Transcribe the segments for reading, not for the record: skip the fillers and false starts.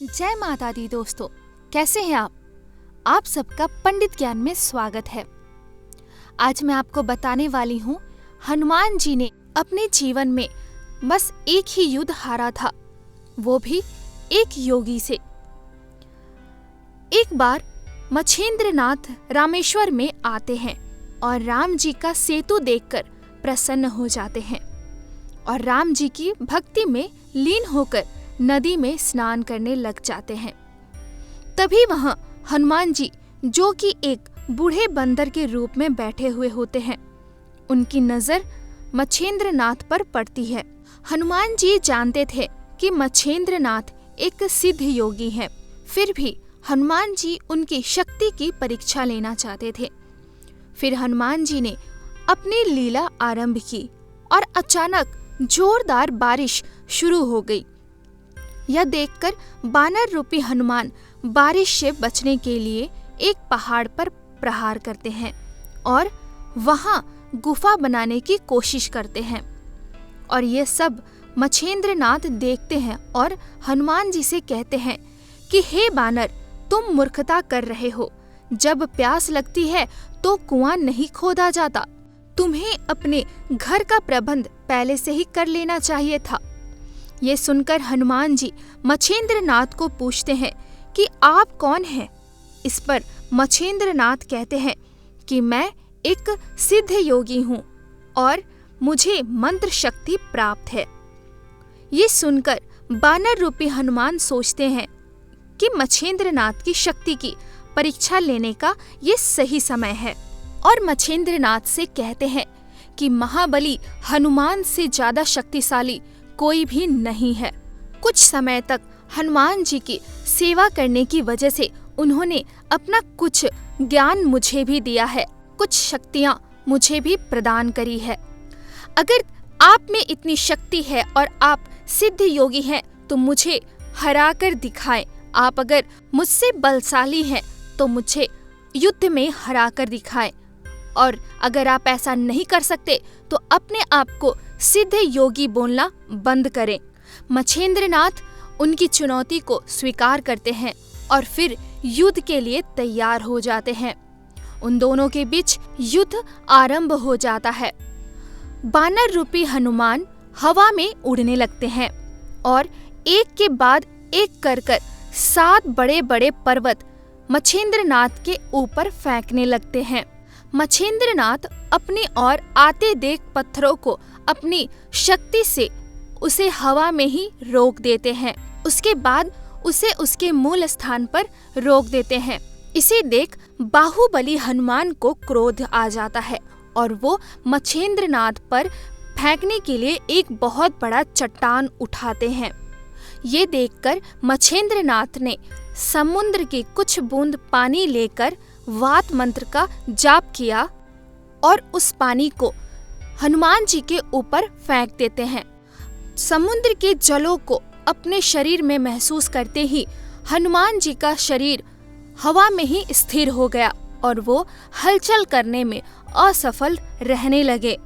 जय माता दी दोस्तों, कैसे हैं आप सबका पंडित ज्ञान में स्वागत है। आज मैं आपको बताने वाली हूँ हनुमान जी ने अपने जीवन में बस एक ही युद्ध हारा था, वो भी एक योगी से। एक बार मच्छेंद्रनाथ रामेश्वर में आते हैं और राम जी का सेतु देखकर प्रसन्न हो जाते हैं और राम जी की भक्ति में लीन होकर नदी में स्नान करने लग जाते हैं। तभी वहां हनुमान जी, जो कि एक बूढ़े बंदर के रूप में बैठे हुए होते हैं, उनकी नजर मच्छेंद्रनाथ पर पड़ती है। हनुमान जी जानते थे कि मच्छेंद्रनाथ एक सिद्ध योगी हैं, फिर भी हनुमान जी उनकी शक्ति की परीक्षा लेना चाहते थे। फिर हनुमान जी ने अपनी लीला आरंभ की और अचानक जोरदार बारिश शुरू हो गई। यह देखकर बानर रूपी हनुमान बारिश से बचने के लिए एक पहाड़ पर प्रहार करते हैं और वहां गुफा बनाने की कोशिश करते हैं। और ये सब मच्छेंद्रनाथ देखते हैं और हनुमान जी से कहते हैं कि हे बानर, तुम मूर्खता कर रहे हो। जब प्यास लगती है तो कुआं नहीं खोदा जाता। तुम्हें अपने घर का प्रबंध पहले से ही कर लेना चाहिए था। ये सुनकर हनुमान जी मच्छेंद्रनाथ को पूछते हैं कि आप कौन हैं। इस पर मच्छेंद्रनाथ कहते हैं कि मैं एक सिद्ध योगी हूँ और मुझे मंत्र शक्ति प्राप्त है। ये सुनकर बानर रूपी हनुमान सोचते हैं कि मच्छेंद्रनाथ की शक्ति की परीक्षा लेने का ये सही समय है और मच्छेंद्रनाथ से कहते हैं कि महाबली हनुमान से ज्यादा शक्तिशाली कोई भी नहीं है। कुछ समय तक हनुमान जी की सेवा करने की वजह से उन्होंने अपना कुछ ज्ञान मुझे भी दिया है, कुछ शक्तियां मुझे भी प्रदान करी है। अगर आप में इतनी शक्ति है और आप सिद्ध योगी हैं तो मुझे हरा कर दिखाएं। आप अगर मुझसे बलशाली हैं तो मुझे युद्ध में हरा कर दिखाएं, और अगर आप ऐसा नहीं कर सकते तो अपने आप को सिद्ध योगी बोलना बंद करें। मच्छेंद्रनाथ उनकी चुनौती को स्वीकार करते हैं और फिर युद्ध के लिए तैयार हो जाते हैं। उन दोनों के बीच युद्ध आरंभ हो जाता है। बानर रूपी हनुमान हवा में उड़ने लगते हैं और एक के बाद एक कर 7 बड़े बड़े पर्वत मच्छेंद्रनाथ के ऊपर फेंकने लगते हैं। मच्छेंद्रनाथ अपनी ओर आते देख पत्थरों को अपनी शक्ति से उसे हवा में ही रोक देते हैं। उसके बाद उसे उसके मूल स्थान पर रोक देते हैं। इसे देख बाहुबली हनुमान को क्रोध आ जाता है और वो मच्छेंद्रनाथ पर फेंकने के लिए एक बहुत बड़ा चट्टान उठाते हैं। ये देखकर मच्छेंद्रनाथ ने समुद्र की कुछ बूंद पानी लेकर वात मंत्र का जाप किया और उस पानी को हनुमान जी के ऊपर फेंक देते हैं। समुद्र के जलों को अपने शरीर में महसूस करते ही हनुमान जी का शरीर हवा में ही स्थिर हो गया और वो हलचल करने में असफल रहने लगे।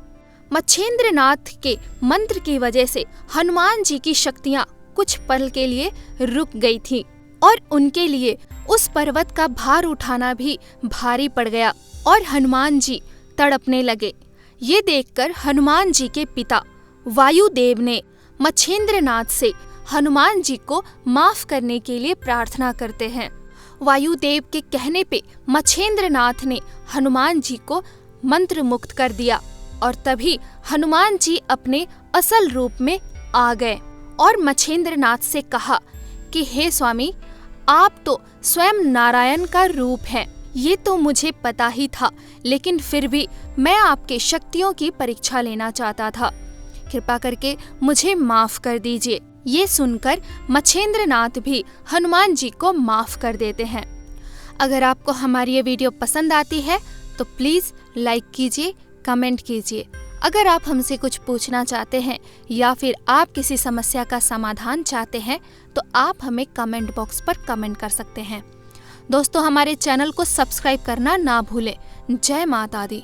मच्छेंद्रनाथ के मंत्र की वजह से हनुमान जी की शक्तियां कुछ पल के लिए रुक गई थी और उनके लिए उस पर्वत का भार उठाना भी भारी पड़ गया और हनुमान जी तड़पने लगे। ये देखकर हनुमान जी के पिता वायुदेव ने मच्छेंद्रनाथ से हनुमान जी को माफ करने के लिए प्रार्थना करते हैं। वायुदेव के कहने पे मच्छेंद्रनाथ ने हनुमान जी को मंत्र मुक्त कर दिया और तभी हनुमान जी अपने असल रूप में आ गए और मच्छेंद्रनाथ से कहा कि हे स्वामी, आप तो स्वयं नारायण का रूप हैं। ये तो मुझे पता ही था, लेकिन फिर भी मैं आपके शक्तियों की परीक्षा लेना चाहता था। कृपा करके मुझे माफ कर दीजिए। ये सुनकर मच्छेंद्रनाथ भी हनुमान जी को माफ कर देते हैं। अगर आपको हमारी ये वीडियो पसंद आती है तो प्लीज लाइक कीजिए, कमेंट कीजिए। अगर आप हमसे कुछ पूछना चाहते हैं या फिर आप किसी समस्या का समाधान चाहते हैं तो आप हमें कमेंट बॉक्स पर कमेंट कर सकते हैं। दोस्तों, हमारे चैनल को सब्सक्राइब करना ना भूलें। जय माता दी।